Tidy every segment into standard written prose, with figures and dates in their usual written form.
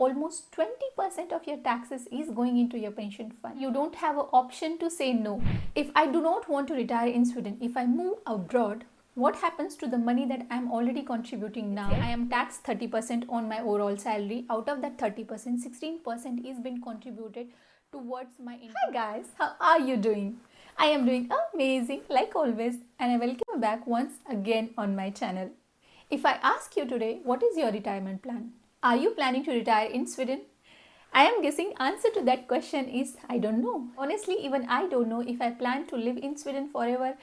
almost 20% of your taxes is going into your pension fund. You don't have an option to say no. If I do not want to retire in Sweden, if I move abroad, what happens to the money that I am already contributing now? I am taxed 30% on my overall salary. Out of that 30%, 16% is being contributed towards my income. Hi guys, how are you doing? I am doing amazing like always, and I welcome you back once again on my channel. If I ask you today, what is your retirement plan? Are you planning to retire in Sweden? I am guessing answer to that question is I don't know. Honestly, even I don't know if I plan to live in Sweden forever.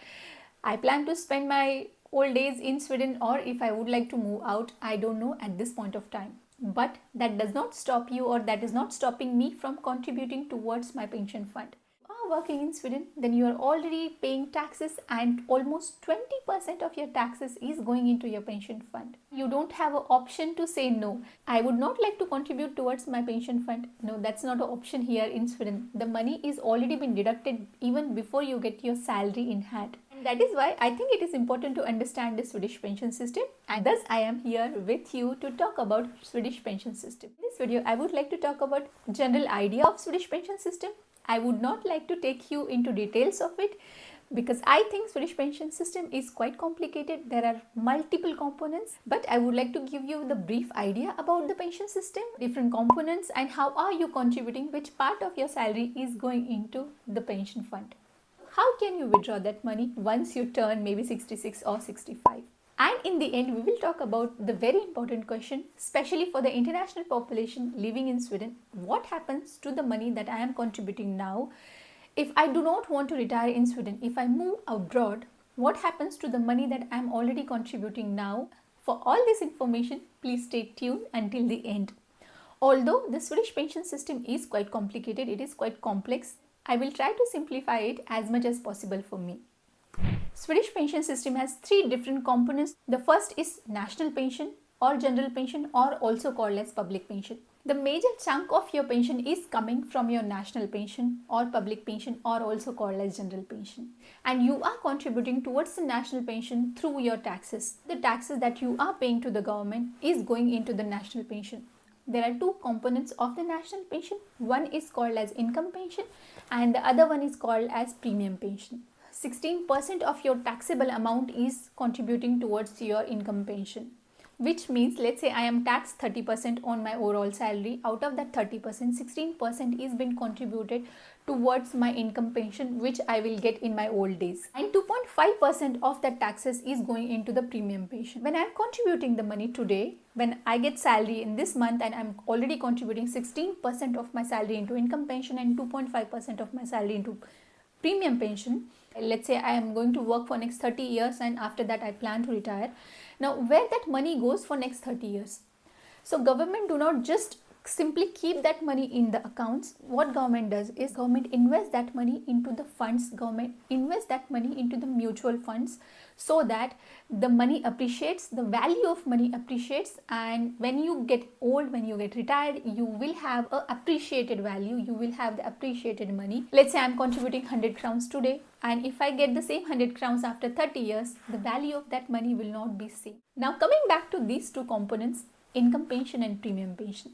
I plan to spend my old days in Sweden, or if I would like to move out, I don't know at this point of time. But that does not stop you, or that is not stopping me from contributing towards my pension fund. If you are working in Sweden, then you are already paying taxes, and almost 20% of your taxes is going into your pension fund. You don't have an option to say no. I would not like to contribute towards my pension fund. No, that's not an option here in Sweden. The money is already been deducted even before you get your salary in hand. And that is why I think it is important to understand the Swedish pension system, and thus I am here with you to talk about Swedish pension system. In this video, I would like to talk about general idea of Swedish pension system. I would not like to take you into details of it because I think Swedish pension system is quite complicated. There are multiple components, but I would like to give you the brief idea about the pension system, different components, and how are you contributing, which part of your salary is going into the pension fund. How can you withdraw that money once you turn maybe 66 or 65? And in the end, we will talk about the very important question, especially for the international population living in Sweden. What happens to the money that I am contributing now? If I do not want to retire in Sweden, if I move abroad, what happens to the money that I am already contributing now? For all this information, please stay tuned until the end. Although the Swedish pension system is quite complicated, it is quite complex, I will try to simplify it as much as possible for me. Swedish pension system has three different components. The first is national pension or general pension, or also called as public pension. The major chunk of your pension is coming from your national pension or public pension, or also called as general pension. And you are contributing towards the national pension through your taxes. The taxes that you are paying to the government is going into the national pension. There are two components of the national pension. One is called as income pension and the other one is called as premium pension. 16% of your taxable amount is contributing towards your income pension, which means, let's say I am taxed 30% on my overall salary. Out of that 30%, 16% is being contributed towards my income pension, which I will get in my old days. And 2.5% of that taxes is going into the premium pension. When I am contributing the money today, when I get salary in this month and I am already contributing 16% of my salary into income pension and 2.5% of my salary into premium pension. Let's say I am going to work for next 30 years and after that I plan to retire. Now where that money goes for next 30 years? So government do not just simply keep that money in the accounts. What government does is government invests that money into the funds. Government invests that money into the mutual funds so that the money appreciates, the value of money appreciates, and when you get old, when you get retired, you will have a appreciated value, you will have the appreciated money. Let's say I am contributing 100 crowns today, and if I get the same 100 crowns after 30 years, the value of that money will not be same. Now coming back to these two components, income pension and premium pension.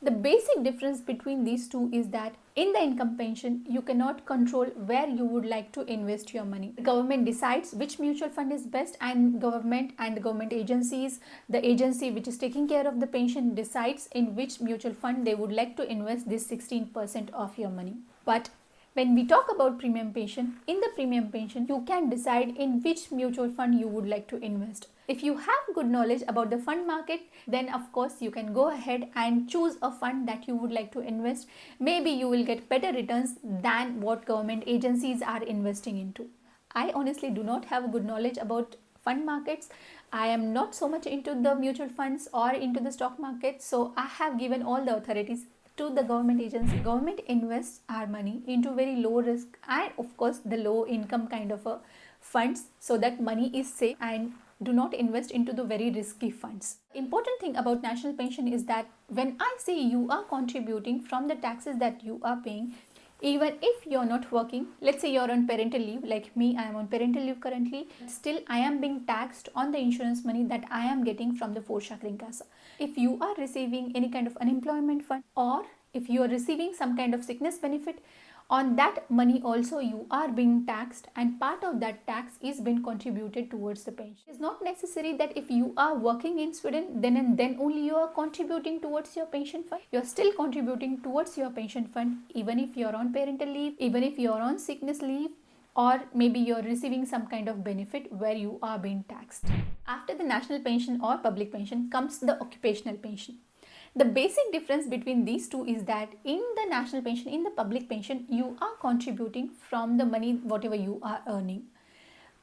The basic difference between these two is that in the income pension, you cannot control where you would like to invest your money. The government decides which mutual fund is best, and government and the government agencies, the agency which is taking care of the pension decides in which mutual fund they would like to invest this 16% of your money. But when we talk about premium pension, in the premium pension, you can decide in which mutual fund you would like to invest. If you have good knowledge about the fund market, then of course you can go ahead and choose a fund that you would like to invest. Maybe you will get better returns than what government agencies are investing into. I honestly do not have good knowledge about fund markets. I am not so much into the mutual funds or into the stock market, so I have given all the authorities to the government agency. Government invests our money into very low risk and of course the low income kind of a funds, so that money is safe, and do not invest into the very risky funds. Important thing about national pension is that when I say you are contributing from the taxes that you are paying, Even if you're not working, let's say you're on parental leave, like me, I am on parental leave currently, still I am being taxed on the insurance money that I am getting from the Forshak Incase. If you are receiving any kind of unemployment fund, or if you are receiving some kind of sickness benefit, on that money also you are being taxed, and part of that tax is being contributed towards the pension. It's not necessary that if you are working in Sweden, then and then only you are contributing towards your pension fund. You are still contributing towards your pension fund even if you are on parental leave, even if you are on sickness leave, or maybe you are receiving some kind of benefit where you are being taxed. After the national pension or public pension comes the occupational pension. The basic difference between these two is that in the national pension, in the public pension, you are contributing from the money whatever you are earning.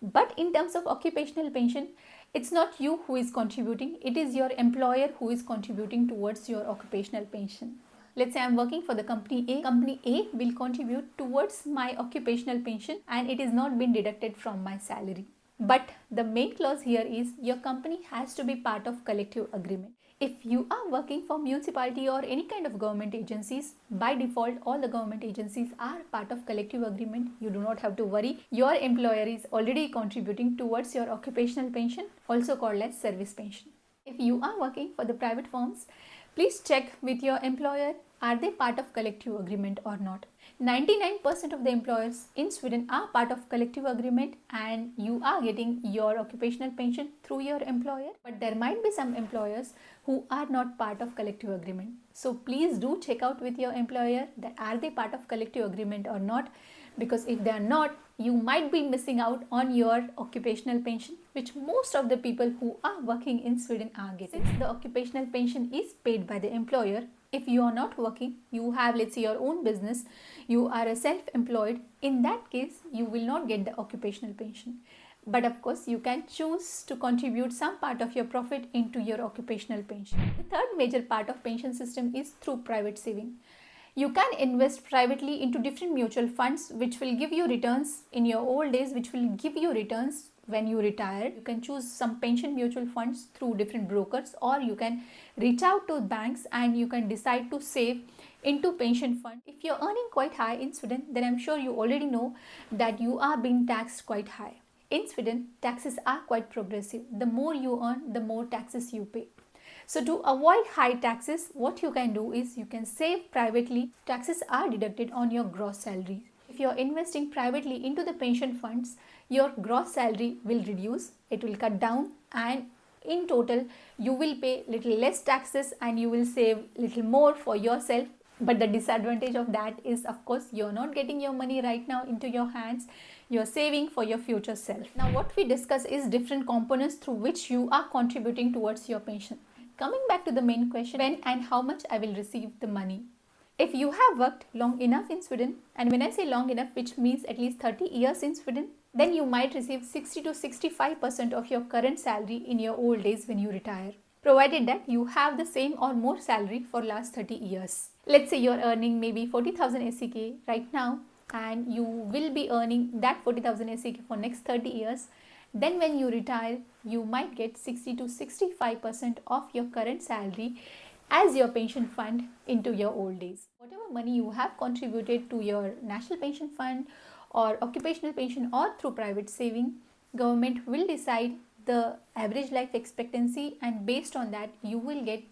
But in terms of occupational pension, it's not you who is contributing, it is your employer who is contributing towards your occupational pension. Let's say I'm working for the company A. Company A will contribute towards my occupational pension and it is not been deducted from my salary. But the main clause here is your company has to be part of collective agreement. If you are working for municipality or any kind of government agencies, by default all the government agencies are part of collective agreement. You do not have to worry. Your employer is already contributing towards your occupational pension, also called as service pension. If you are working for the private firms, please check with your employer, are they part of collective agreement or not. 99% of the employers in Sweden are part of collective agreement and you are getting your occupational pension through your employer. But there might be some employers who are not part of collective agreement. So please do check out with your employer that are they part of collective agreement or not, because if they are not, you might be missing out on your occupational pension, which most of the people who are working in Sweden are getting. Since the occupational pension is paid by the employer, if you are not working, you have, let's say, your own business, you are a self-employed, in that case you will not get the occupational pension. But of course you can choose to contribute some part of your profit into your occupational pension. The third major part of pension system is through private saving. You can invest privately into different mutual funds which will give you returns in your old days, which will give you returns when you retire. You can choose some pension mutual funds through different brokers, or you can reach out to banks and you can decide to save into pension fund. If you're earning quite high in Sweden, then I'm sure you already know that you are being taxed quite high. In Sweden, taxes are quite progressive. The more you earn, the more taxes you pay. So to avoid high taxes, what you can do is you can save privately. Taxes are deducted on your gross salary. If you are investing privately into the pension funds, your gross salary will reduce, it will cut down, and in total you will pay little less taxes and you will save little more for yourself. But the disadvantage of that is, of course, you're not getting your money right now into your hands. You're saving for your future self. Now what we discuss is different components through which you are contributing towards your pension. Coming back to the main question, when and how much I will receive the money. If you have worked long enough in Sweden, and when I say long enough, which means at least 30 years in Sweden, then you might receive 60 to 65% of your current salary in your old days when you retire, provided that you have the same or more salary for last 30 years. Let's say you're earning maybe 40,000 SEK right now, and you will be earning that 40,000 SEK for next 30 years. Then when you retire, you might get 60 to 65% of your current salary as your pension fund into your old days. Whatever money you have contributed to your national pension fund or occupational pension or through private saving, government will decide the average life expectancy, and based on that you will get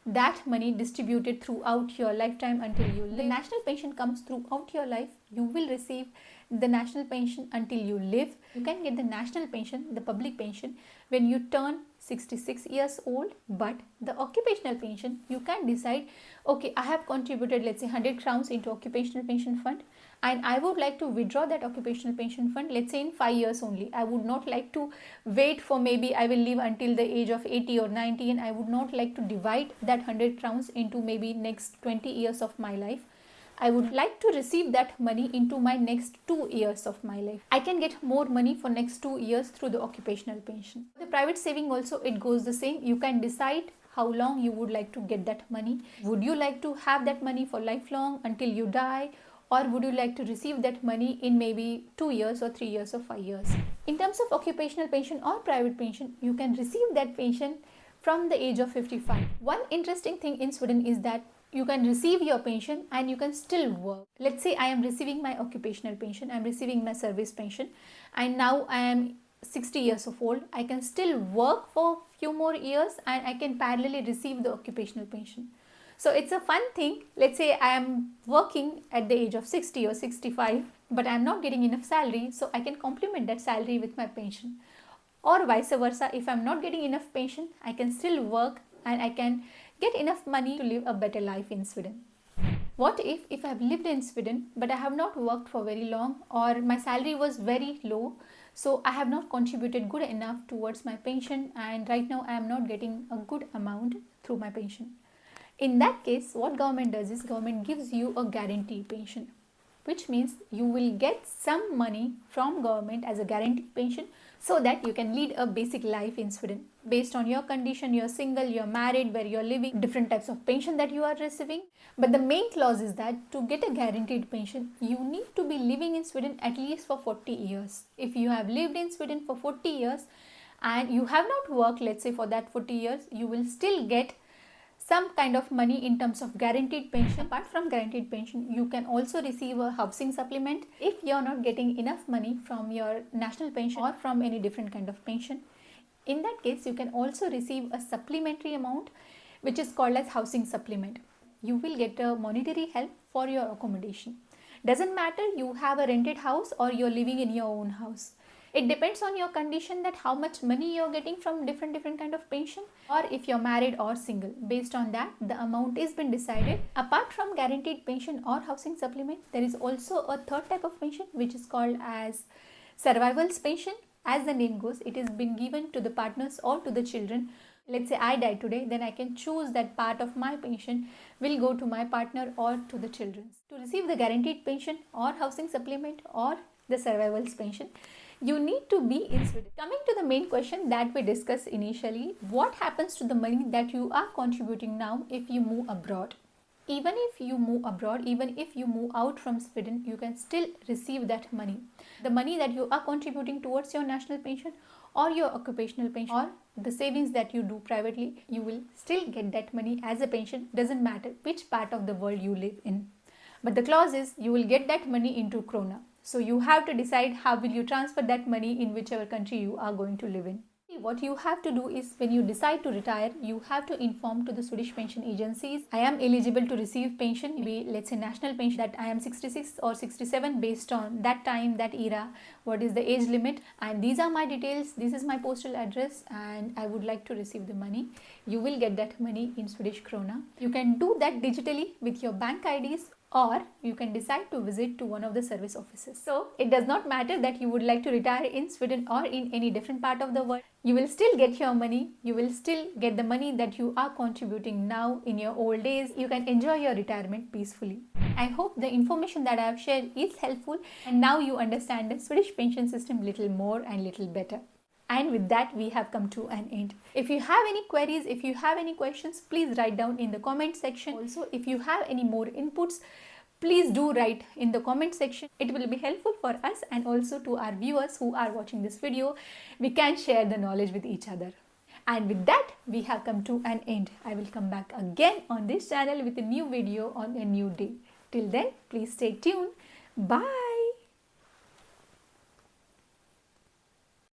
that money distributed throughout your lifetime until you live. The national pension comes throughout your life. You will receive the national pension until you live. You can get the national pension, the public pension, when you turn 66 years old. But the occupational pension, you can decide, okay, I have contributed, let's say, 100 crowns into occupational pension fund, and I would like to withdraw that occupational pension fund, let's say, in 5 years only. I would not like to wait for maybe I will live until the age of 80 or 90, and I would not like to divide that 100 crowns into maybe next 20 years of my life. I would like to receive that money into my next 2 years of my life. I can get more money for next 2 years through the occupational pension. The private saving also, it goes the same. You can decide how long you would like to get that money. Would you like to have that money for lifelong until you die, or would you like to receive that money in maybe 2 years or 3 years or 5 years? In terms of occupational pension or private pension, you can receive that pension from the age of 55. One interesting thing in Sweden is that you can receive your pension and you can still work. Let's say I am receiving my occupational pension, I am receiving my service pension, and now I am 60 years of old. I can still work for few more years and I can parallelly receive the occupational pension. So it's a fun thing. Let's say I am working at the age of 60 or 65, but I am not getting enough salary, so I can complement that salary with my pension. Or vice versa, if I am not getting enough pension, I can still work and I can get enough money to live a better life in Sweden. What if I have lived in Sweden but I have not worked for very long, or my salary was very low, so I have not contributed good enough towards my pension, and right now I am not getting a good amount through my pension. In that case, what government does is government gives you a guaranteed pension, which means you will get some money from government as a guaranteed pension so that you can lead a basic life in Sweden. Based on your condition, you're single, you're married, where you're living, different types of pension that you are receiving. But the main clause is that to get a guaranteed pension, you need to be living in Sweden at least for 40 years. If you have lived in Sweden for 40 years and you have not worked, let's say for that 40 years, you will still get some kind of money in terms of guaranteed pension. Apart from guaranteed pension, you can also receive a housing supplement if you're not getting enough money from your national pension or from any different kind of pension. In that case, you can also receive a supplementary amount which is called as housing supplement. You will get a monetary help for your accommodation. Doesn't matter you have a rented house or you're living in your own house. It depends on your condition that how much money you're getting from different kind of pension, or if you're married or single. Based on that, the amount is been decided. Apart from guaranteed pension or housing supplement, there is also a third type of pension which is called as survival's pension. As the name goes, it has been given to the partners or to the children. Let's say I die today, then I can choose that part of my pension will go to my partner or to the children. To receive the guaranteed pension or housing supplement or the survival's pension, you need to be in Sweden. Coming to the main question that we discussed initially, what happens to the money that you are contributing now if you move abroad? Even if you move abroad, even if you move out from Sweden, you can still receive that money. The money that you are contributing towards your national pension or your occupational pension or the savings that you do privately, you will still get that money as a pension. Doesn't matter which part of the world you live in. But the clause is you will get that money into krona. So you have to decide how will you transfer that money in whichever country you are going to live in. What you have to do is when you decide to retire, you have to inform to the Swedish pension agencies, I am eligible to receive pension, maybe let's say national pension, that I am 66 or 67 based on that time, that era, what is the age limit, and these are my details, this is my postal address, and I would like to receive the money. You will get that money in Swedish krona. You can do that digitally with your bank IDs, or you can decide to visit to one of the service offices. So it does not matter that you would like to retire in Sweden or in any different part of the world. You will still get your money. You will still get the money that you are contributing now in your old days. You can enjoy your retirement peacefully. I hope the information that I have shared is helpful, and now you understand the Swedish pension system little more and little better. And with that, we have come to an end. If you have any queries, if you have any questions, please write down in the comment section. Also, if you have any more inputs, please do write in the comment section. It will be helpful for us and also to our viewers who are watching this video. We can share the knowledge with each other. And with that, we have come to an end. I will come back again on this channel with a new video on a new day. Till then, please stay tuned. Bye.